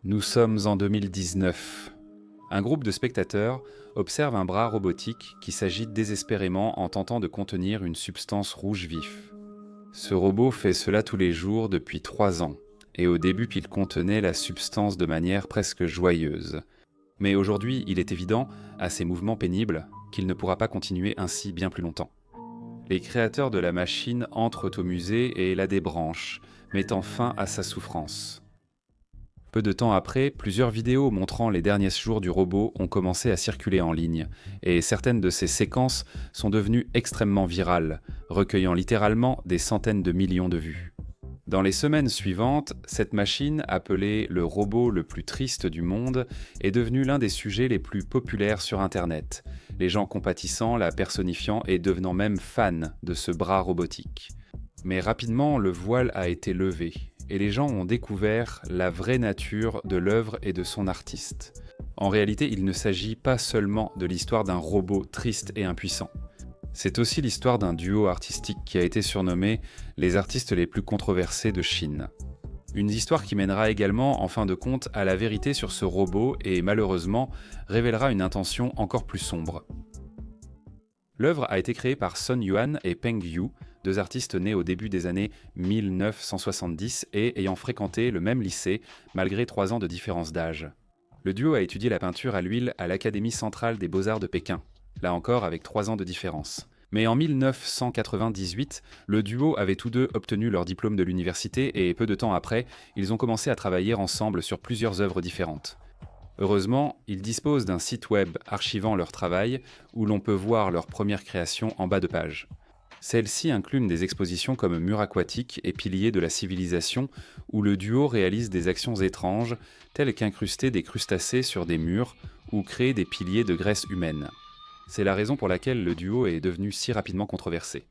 Nous sommes en 2019. Un groupe de spectateurs observe un bras robotique qui s'agite désespérément en tentant de contenir une substance rouge vif. Ce robot fait cela tous les jours depuis 3 ans, et au début il contenait la substance de manière presque joyeuse. Mais aujourd'hui, il est évident, à ses mouvements pénibles, qu'il ne pourra pas continuer ainsi bien plus longtemps. Les créateurs de la machine entrent au musée et la débranchent, mettant fin à sa souffrance. Peu de temps après, plusieurs vidéos montrant les derniers jours du robot ont commencé à circuler en ligne, et certaines de ces séquences sont devenues extrêmement virales, recueillant littéralement des centaines de millions de vues. Dans les semaines suivantes, cette machine, appelée le robot le plus triste du monde, est devenue l'un des sujets les plus populaires sur Internet, les gens compatissant, la personnifiant et devenant même fans de ce bras robotique. Mais rapidement, le voile a été levé, et les gens ont découvert la vraie nature de l'œuvre et de son artiste. En réalité, il ne s'agit pas seulement de l'histoire d'un robot triste et impuissant. C'est aussi l'histoire d'un duo artistique qui a été surnommé les artistes les plus controversés de Chine. Une histoire qui mènera également, en fin de compte, à la vérité sur ce robot et, malheureusement, révélera une intention encore plus sombre. L'œuvre a été créée par Sun Yuan et Peng Yu, deux artistes nés au début des années 1970 et ayant fréquenté le même lycée malgré 3 ans de différence d'âge. Le duo a étudié la peinture à l'huile à l'Académie centrale des beaux-arts de Pékin, là encore avec 3 ans de différence. Mais en 1998, le duo avait tous deux obtenu leur diplôme de l'université et peu de temps après, ils ont commencé à travailler ensemble sur plusieurs œuvres différentes. Heureusement, ils disposent d'un site web archivant leur travail où l'on peut voir leurs premières créations en bas de page. Celles-ci incluent des expositions comme Murs aquatiques et Piliers de la civilisation où le duo réalise des actions étranges telles qu'incruster des crustacés sur des murs ou créer des piliers de graisse humaine. C'est la raison pour laquelle le duo est devenu si rapidement controversé.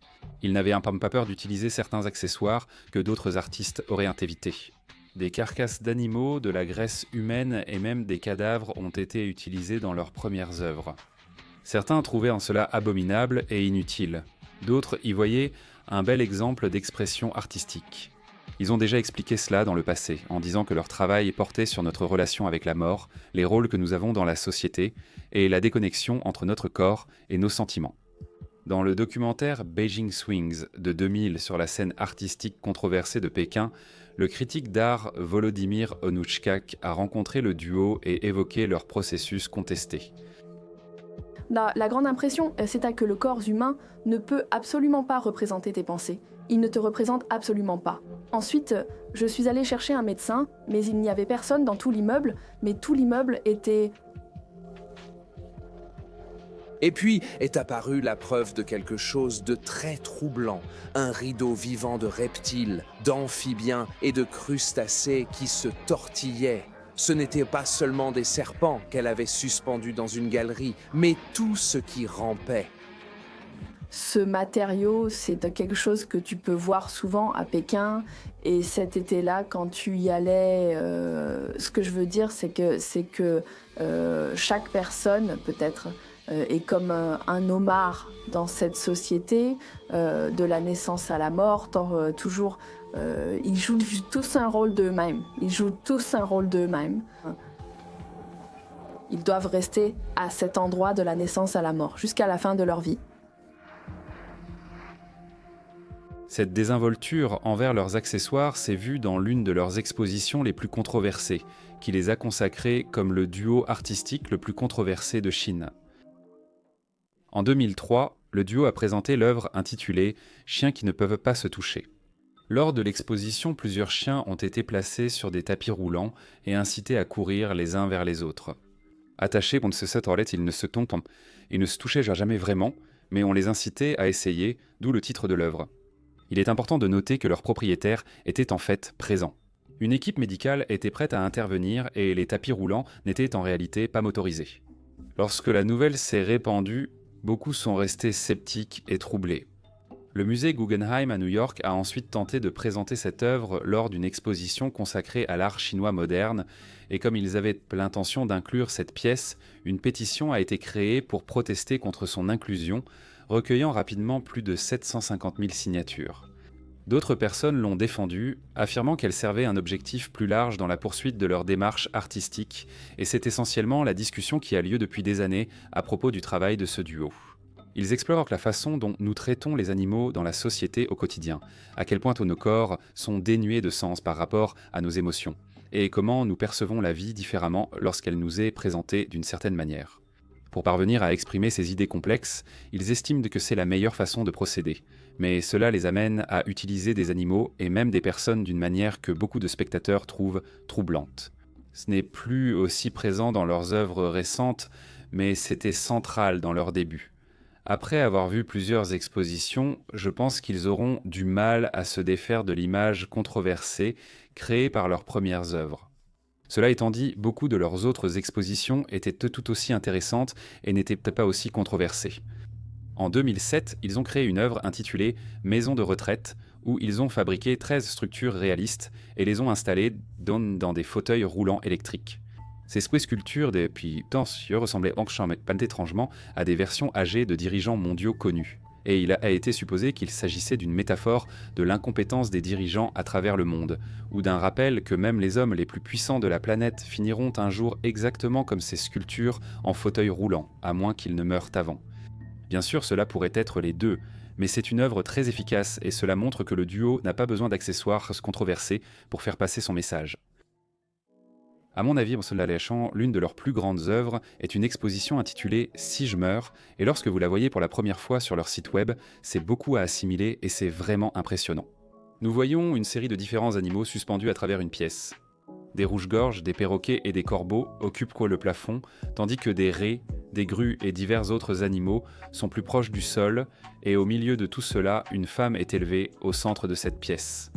Ils n'avaient pas peur d'utiliser certains accessoires que d'autres artistes auraient évités. Des carcasses d'animaux, de la graisse humaine et même des cadavres ont été utilisés dans leurs premières œuvres. Certains trouvaient en cela abominable et inutile. D'autres y voyaient un bel exemple d'expression artistique. Ils ont déjà expliqué cela dans le passé, en disant que leur travail portait sur notre relation avec la mort, les rôles que nous avons dans la société et la déconnexion entre notre corps et nos sentiments. Dans le documentaire Beijing Swings de 2000 sur la scène artistique controversée de Pékin, le critique d'art Volodymyr Onouchkak a rencontré le duo et évoqué leur processus contesté. La grande impression, c'est que le corps humain ne peut absolument pas représenter tes pensées. Il ne te représente absolument pas. Ensuite, je suis allée chercher un médecin, mais il n'y avait personne dans tout l'immeuble, mais tout l'immeuble était... Et puis est apparue la preuve de quelque chose de très troublant, un rideau vivant de reptiles, d'amphibiens et de crustacés qui se tortillaient. Ce n'étaient pas seulement des serpents qu'elle avait suspendus dans une galerie, mais tout ce qui rampait. Ce matériau, c'est quelque chose que tu peux voir souvent à Pékin. Et cet été-là, quand tu y allais, ce que je veux dire, c'est que chaque personne, peut-être, est comme un homard dans cette société, de la naissance à la mort, toujours. Ils jouent tous un rôle d'eux-mêmes. Ils jouent tous un rôle d'eux-mêmes. Ils doivent rester à cet endroit de la naissance à la mort, jusqu'à la fin de leur vie. Cette désinvolture envers leurs accessoires s'est vue dans l'une de leurs expositions les plus controversées, qui les a consacrés comme le duo artistique le plus controversé de Chine. En 2003, le duo a présenté l'œuvre intitulée « Chiens qui ne peuvent pas se toucher ». Lors de l'exposition, plusieurs chiens ont été placés sur des tapis roulants et incités à courir les uns vers les autres. Attachés contre ce toilette, ils ne se touchaient jamais vraiment, mais on les incitait à essayer, d'où le titre de l'œuvre. Il est important de noter que leur propriétaire était en fait présent. Une équipe médicale était prête à intervenir et les tapis roulants n'étaient en réalité pas motorisés. Lorsque la nouvelle s'est répandue, beaucoup sont restés sceptiques et troublés. Le musée Guggenheim à New York a ensuite tenté de présenter cette œuvre lors d'une exposition consacrée à l'art chinois moderne, et comme ils avaient l'intention d'inclure cette pièce, une pétition a été créée pour protester contre son inclusion, recueillant rapidement plus de 750 000 signatures. D'autres personnes l'ont défendue, affirmant qu'elle servait un objectif plus large dans la poursuite de leur démarche artistique, et c'est essentiellement la discussion qui a lieu depuis des années à propos du travail de ce duo. Ils explorent la façon dont nous traitons les animaux dans la société au quotidien, à quel point nos corps sont dénués de sens par rapport à nos émotions, et comment nous percevons la vie différemment lorsqu'elle nous est présentée d'une certaine manière. Pour parvenir à exprimer ces idées complexes, ils estiment que c'est la meilleure façon de procéder, mais cela les amène à utiliser des animaux et même des personnes d'une manière que beaucoup de spectateurs trouvent troublante. Ce n'est plus aussi présent dans leurs œuvres récentes, mais c'était central dans leurs débuts. Après avoir vu plusieurs expositions, je pense qu'ils auront du mal à se défaire de l'image controversée créée par leurs premières œuvres. Cela étant dit, beaucoup de leurs autres expositions étaient tout aussi intéressantes et n'étaient peut-être pas aussi controversées. En 2007, ils ont créé une œuvre intitulée « Maison de retraite » où ils ont fabriqué 13 structures réalistes et les ont installées dans des fauteuils roulants électriques. Ces sculptures depuis ressemblaient étrangement à des versions âgées de dirigeants mondiaux connus. Et il a été supposé qu'il s'agissait d'une métaphore de l'incompétence des dirigeants à travers le monde, ou d'un rappel que même les hommes les plus puissants de la planète finiront un jour exactement comme ces sculptures en fauteuil roulant, à moins qu'ils ne meurent avant. Bien sûr, cela pourrait être les deux, mais c'est une œuvre très efficace et cela montre que le duo n'a pas besoin d'accessoires controversés pour faire passer son message. À mon avis, l'une de leurs plus grandes œuvres est une exposition intitulée « Si je meurs » et lorsque vous la voyez pour la première fois sur leur site web, c'est beaucoup à assimiler et c'est vraiment impressionnant. Nous voyons une série de différents animaux suspendus à travers une pièce. Des rouges-gorges, des perroquets et des corbeaux occupent le plafond, tandis que des raies, des grues et divers autres animaux sont plus proches du sol, et au milieu de tout cela, une femme est élevée au centre de cette pièce.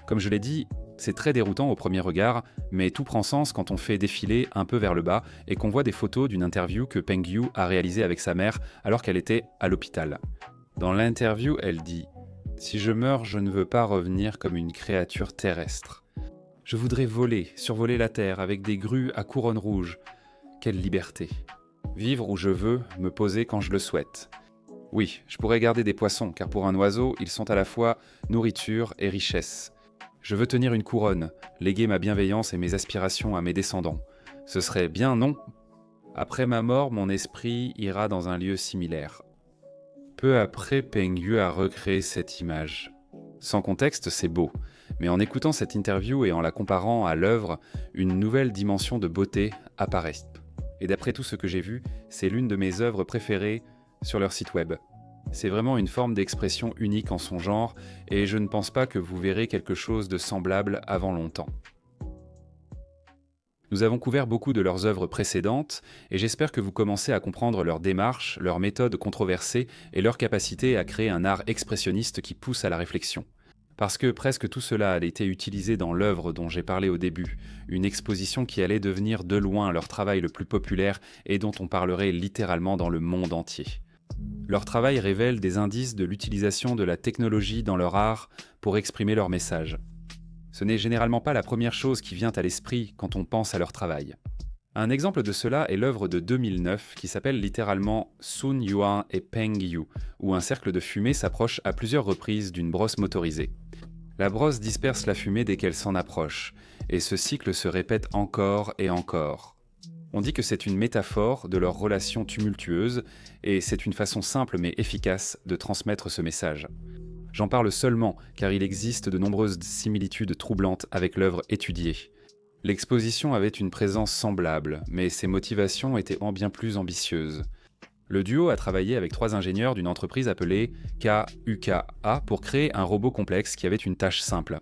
Comme je l'ai dit, c'est très déroutant au premier regard, mais tout prend sens quand on fait défiler un peu vers le bas et qu'on voit des photos d'une interview que Peng Yu a réalisée avec sa mère alors qu'elle était à l'hôpital. Dans l'interview, elle dit « Si je meurs, je ne veux pas revenir comme une créature terrestre. Je voudrais voler, survoler la terre avec des grues à couronne rouge. Quelle liberté. Vivre où je veux, me poser quand je le souhaite. Oui, je pourrais garder des poissons, car pour un oiseau, ils sont à la fois nourriture et richesse. Je veux tenir une couronne, léguer ma bienveillance et mes aspirations à mes descendants. Ce serait bien, non? Après ma mort, mon esprit ira dans un lieu similaire. » Peu après, Peng Yu a recréé cette image. Sans contexte, c'est beau, mais en écoutant cette interview et en la comparant à l'œuvre, une nouvelle dimension de beauté apparaît. Et d'après tout ce que j'ai vu, c'est l'une de mes œuvres préférées sur leur site web. C'est vraiment une forme d'expression unique en son genre, et je ne pense pas que vous verrez quelque chose de semblable avant longtemps. Nous avons couvert beaucoup de leurs œuvres précédentes, et j'espère que vous commencez à comprendre leur démarche, leurs méthodes controversées et leur capacité à créer un art expressionniste qui pousse à la réflexion. Parce que presque tout cela a été utilisé dans l'œuvre dont j'ai parlé au début, une exposition qui allait devenir de loin leur travail le plus populaire et dont on parlerait littéralement dans le monde entier. Leur travail révèle des indices de l'utilisation de la technologie dans leur art pour exprimer leur message. Ce n'est généralement pas la première chose qui vient à l'esprit quand on pense à leur travail. Un exemple de cela est l'œuvre de 2009 qui s'appelle littéralement Sun Yuan et Peng Yu, où un cercle de fumée s'approche à plusieurs reprises d'une brosse motorisée. La brosse disperse la fumée dès qu'elle s'en approche, et ce cycle se répète encore et encore. On dit que c'est une métaphore de leur relation tumultueuse, et c'est une façon simple mais efficace de transmettre ce message. J'en parle seulement car il existe de nombreuses similitudes troublantes avec l'œuvre étudiée. L'exposition avait une présence semblable, mais ses motivations étaient bien plus ambitieuses. Le duo a travaillé avec 3 ingénieurs d'une entreprise appelée KUKA pour créer un robot complexe qui avait une tâche simple.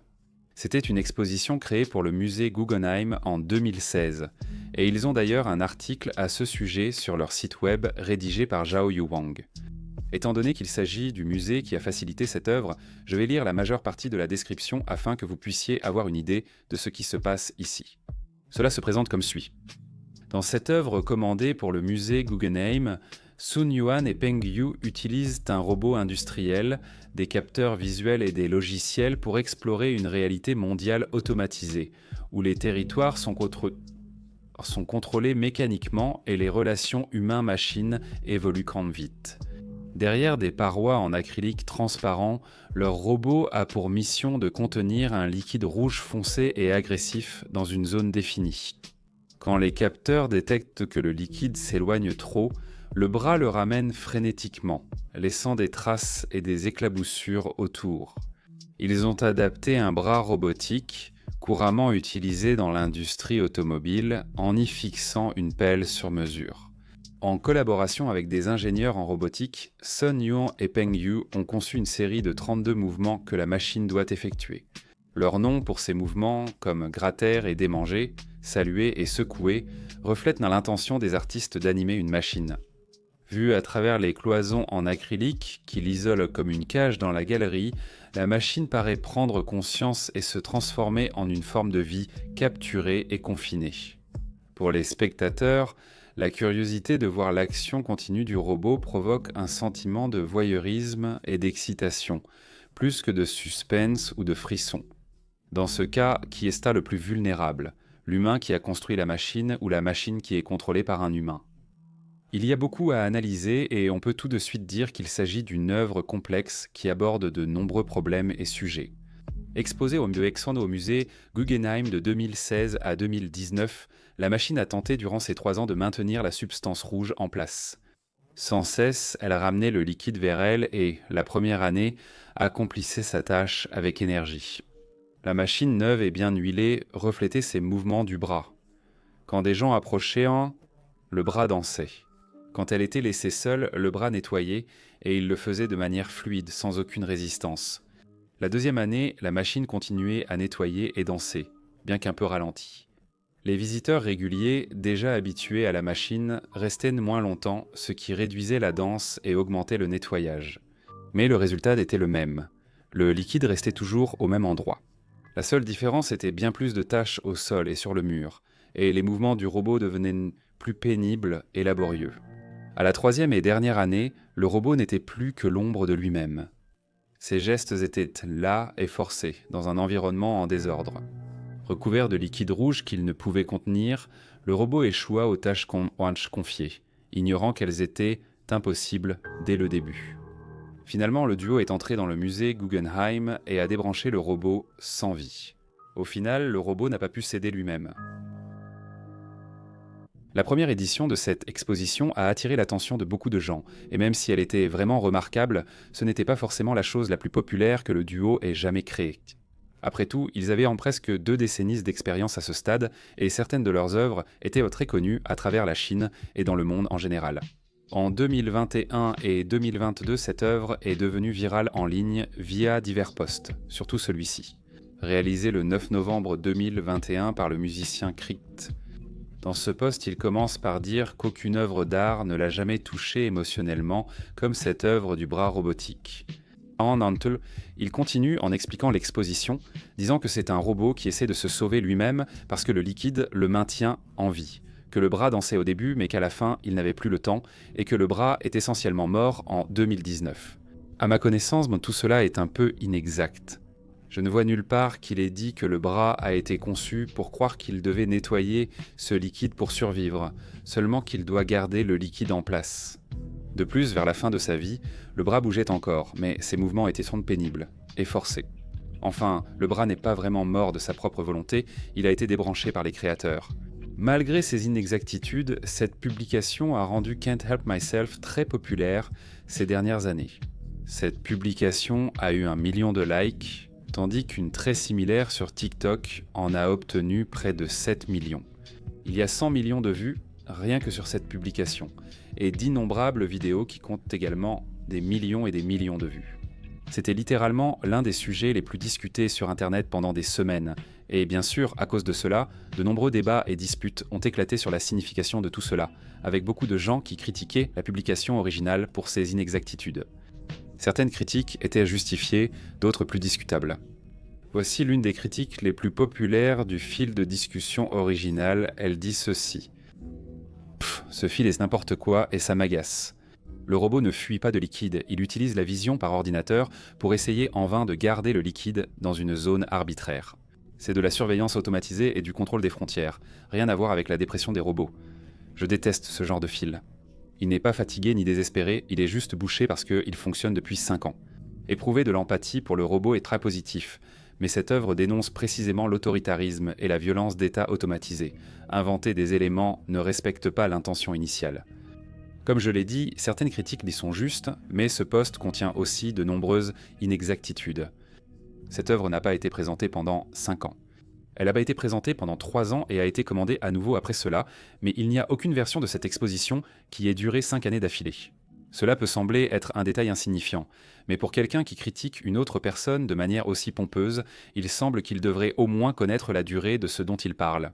C'était une exposition créée pour le musée Guggenheim en 2016, et ils ont d'ailleurs un article à ce sujet sur leur site web rédigé par Zhao Yuwang. Étant donné qu'il s'agit du musée qui a facilité cette œuvre, je vais lire la majeure partie de la description afin que vous puissiez avoir une idée de ce qui se passe ici. Cela se présente comme suit. Dans cette œuvre commandée pour le musée Guggenheim, Sun Yuan et Peng Yu utilisent un robot industriel, des capteurs visuels et des logiciels pour explorer une réalité mondiale automatisée, où les territoires sont contrôlés mécaniquement et les relations humains-machines évoluent vite. Derrière des parois en acrylique transparent, leur robot a pour mission de contenir un liquide rouge foncé et agressif dans une zone définie. Quand les capteurs détectent que le liquide s'éloigne trop, le bras le ramène frénétiquement, laissant des traces et des éclaboussures autour. Ils ont adapté un bras robotique, couramment utilisé dans l'industrie automobile, en y fixant une pelle sur mesure. En collaboration avec des ingénieurs en robotique, Sun Yuan et Peng Yu ont conçu une série de 32 mouvements que la machine doit effectuer. Leurs noms pour ces mouvements, comme gratter et démanger, saluer et secouer, reflètent l'intention des artistes d'animer une machine. Vue à travers les cloisons en acrylique qui l'isolent comme une cage dans la galerie, la machine paraît prendre conscience et se transformer en une forme de vie capturée et confinée. Pour les spectateurs, la curiosité de voir l'action continue du robot provoque un sentiment de voyeurisme et d'excitation, plus que de suspense ou de frisson. Dans ce cas, qui est le plus vulnérable, l'humain qui a construit la machine ou la machine qui est contrôlée par un humain? Il y a beaucoup à analyser et on peut tout de suite dire qu'il s'agit d'une œuvre complexe qui aborde de nombreux problèmes et sujets. Exposée au musée Guggenheim de 2016 à 2019, la machine a tenté durant ces 3 ans de maintenir la substance rouge en place. Sans cesse, elle ramenait le liquide vers elle et, la première année, accomplissait sa tâche avec énergie. La machine neuve et bien huilée reflétait ses mouvements du bras. Quand des gens approchaient, le bras dansait. Quand elle était laissée seule, le bras nettoyait et il le faisait de manière fluide, sans aucune résistance. La deuxième année, la machine continuait à nettoyer et danser, bien qu'un peu ralentie. Les visiteurs réguliers, déjà habitués à la machine, restaient moins longtemps, ce qui réduisait la danse et augmentait le nettoyage. Mais le résultat était le même. Le liquide restait toujours au même endroit. La seule différence était bien plus de taches au sol et sur le mur, et les mouvements du robot devenaient plus pénibles et laborieux. À la 3e et dernière année, le robot n'était plus que l'ombre de lui-même. Ses gestes étaient las et forcés, dans un environnement en désordre. Recouvert de liquide rouge qu'il ne pouvait contenir, le robot échoua aux tâches confiées, ignorant qu'elles étaient impossibles dès le début. Finalement, le duo est entré dans le musée Guggenheim et a débranché le robot sans vie. Au final, le robot n'a pas pu s'aider lui-même. La première édition de cette exposition a attiré l'attention de beaucoup de gens, et même si elle était vraiment remarquable, ce n'était pas forcément la chose la plus populaire que le duo ait jamais créée. Après tout, ils avaient en presque 2 décennies d'expérience à ce stade, et certaines de leurs œuvres étaient très connues à travers la Chine et dans le monde en général. En 2021 et 2022, cette œuvre est devenue virale en ligne via divers posts, surtout celui-ci. Réalisé le 9 novembre 2021 par le musicien Crit. Dans ce post, il commence par dire qu'aucune œuvre d'art ne l'a jamais touché émotionnellement comme cette œuvre du bras robotique. En Nantel, il continue en expliquant l'exposition, disant que c'est un robot qui essaie de se sauver lui-même parce que le liquide le maintient en vie, que le bras dansait au début mais qu'à la fin, il n'avait plus le temps et que le bras est essentiellement mort en 2019. À ma connaissance, tout cela est un peu inexact. Je ne vois nulle part qu'il ait dit que le bras a été conçu pour croire qu'il devait nettoyer ce liquide pour survivre, seulement qu'il doit garder le liquide en place. De plus, vers la fin de sa vie, le bras bougeait encore, mais ses mouvements étaient pénibles et forcés. Enfin, le bras n'est pas vraiment mort de sa propre volonté, il a été débranché par les créateurs. Malgré ces inexactitudes, cette publication a rendu Can't Help Myself très populaire ces dernières années. Cette publication a eu 1 million de likes, tandis qu'une très similaire sur TikTok en a obtenu près de 7 millions. Il y a 100 millions de vues rien que sur cette publication, et d'innombrables vidéos qui comptent également des millions et des millions de vues. C'était littéralement l'un des sujets les plus discutés sur Internet pendant des semaines, et bien sûr, à cause de cela, de nombreux débats et disputes ont éclaté sur la signification de tout cela, avec beaucoup de gens qui critiquaient la publication originale pour ses inexactitudes. Certaines critiques étaient justifiées, d'autres plus discutables. Voici l'une des critiques les plus populaires du fil de discussion original, elle dit ceci. Ce fil est n'importe quoi et ça m'agace. Le robot ne fuit pas de liquide, il utilise la vision par ordinateur pour essayer en vain de garder le liquide dans une zone arbitraire. C'est de la surveillance automatisée et du contrôle des frontières, rien à voir avec la dépression des robots. Je déteste ce genre de fil. Il n'est pas fatigué ni désespéré, il est juste bouché parce qu'il fonctionne depuis 5 ans. Éprouver de l'empathie pour le robot est très positif, mais cette œuvre dénonce précisément l'autoritarisme et la violence d'État automatisés. Inventer des éléments ne respecte pas l'intention initiale. Comme je l'ai dit, certaines critiques y sont justes, mais ce post contient aussi de nombreuses inexactitudes. Cette œuvre n'a pas été présentée pendant 5 ans. Elle n'a pas été présentée pendant 3 ans et a été commandée à nouveau après cela, mais il n'y a aucune version de cette exposition qui ait duré 5 années d'affilée. Cela peut sembler être un détail insignifiant, mais pour quelqu'un qui critique une autre personne de manière aussi pompeuse, il semble qu'il devrait au moins connaître la durée de ce dont il parle.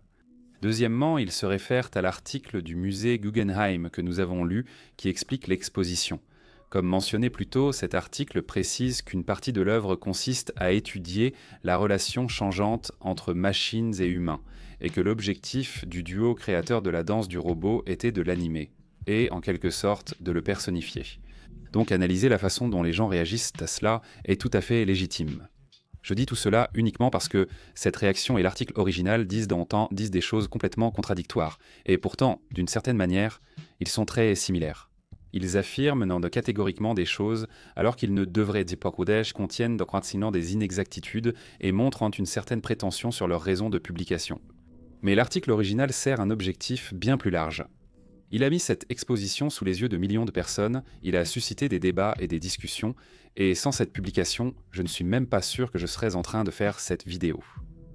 Deuxièmement, il se réfère à l'article du musée Guggenheim que nous avons lu qui explique l'exposition. Comme mentionné plus tôt, cet article précise qu'une partie de l'œuvre consiste à étudier la relation changeante entre machines et humains, et que l'objectif du duo créateur de la danse du robot était de l'animer, et en quelque sorte de le personnifier. Donc analyser la façon dont les gens réagissent à cela est tout à fait légitime. Je dis tout cela uniquement parce que cette réaction et l'article original disent des choses complètement contradictoires, et pourtant, d'une certaine manière, ils sont très similaires. Ils affirment catégoriquement des choses, alors qu'ils ne devraient pas contiennent des inexactitudes et montrent une certaine prétention sur leur raison de publication. Mais l'article original sert un objectif bien plus large. Il a mis cette exposition sous les yeux de millions de personnes, il a suscité des débats et des discussions, et sans cette publication, je ne suis même pas sûr que je serais en train de faire cette vidéo.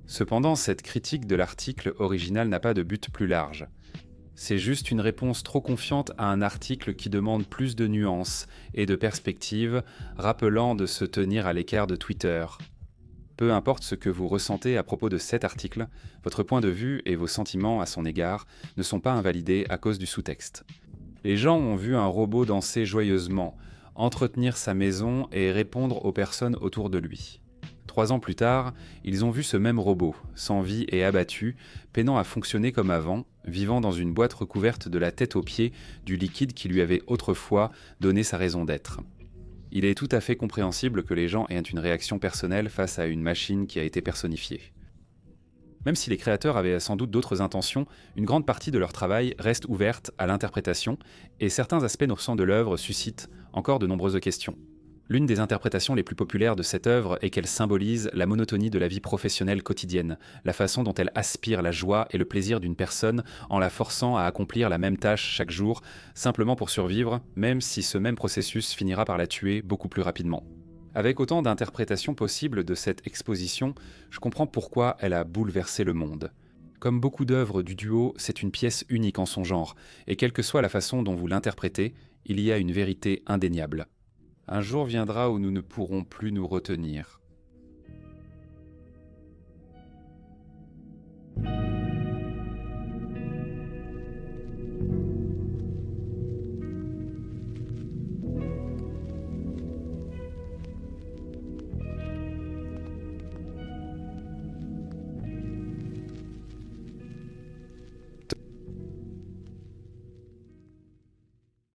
Cependant, cette critique de l'article original n'a pas de but plus large. C'est juste une réponse trop confiante à un article qui demande plus de nuances et de perspectives, rappelant de se tenir à l'écart de Twitter. Peu importe ce que vous ressentez à propos de cet article, votre point de vue et vos sentiments à son égard ne sont pas invalidés à cause du sous-texte. Les gens ont vu un robot danser joyeusement, entretenir sa maison et répondre aux personnes autour de lui. 3 ans plus tard, ils ont vu ce même robot, sans vie et abattu, peinant à fonctionner comme avant, vivant dans une boîte recouverte de la tête aux pieds du liquide qui lui avait autrefois donné sa raison d'être. Il est tout à fait compréhensible que les gens aient une réaction personnelle face à une machine qui a été personnifiée. Même si les créateurs avaient sans doute d'autres intentions, une grande partie de leur travail reste ouverte à l'interprétation, et certains aspects de l'œuvre suscitent encore de nombreuses questions. L'une des interprétations les plus populaires de cette œuvre est qu'elle symbolise la monotonie de la vie professionnelle quotidienne, la façon dont elle aspire la joie et le plaisir d'une personne en la forçant à accomplir la même tâche chaque jour, simplement pour survivre, même si ce même processus finira par la tuer beaucoup plus rapidement. Avec autant d'interprétations possibles de cette exposition, je comprends pourquoi elle a bouleversé le monde. Comme beaucoup d'œuvres du duo, c'est une pièce unique en son genre, et quelle que soit la façon dont vous l'interprétez, il y a une vérité indéniable. Un jour viendra où nous ne pourrons plus nous retenir.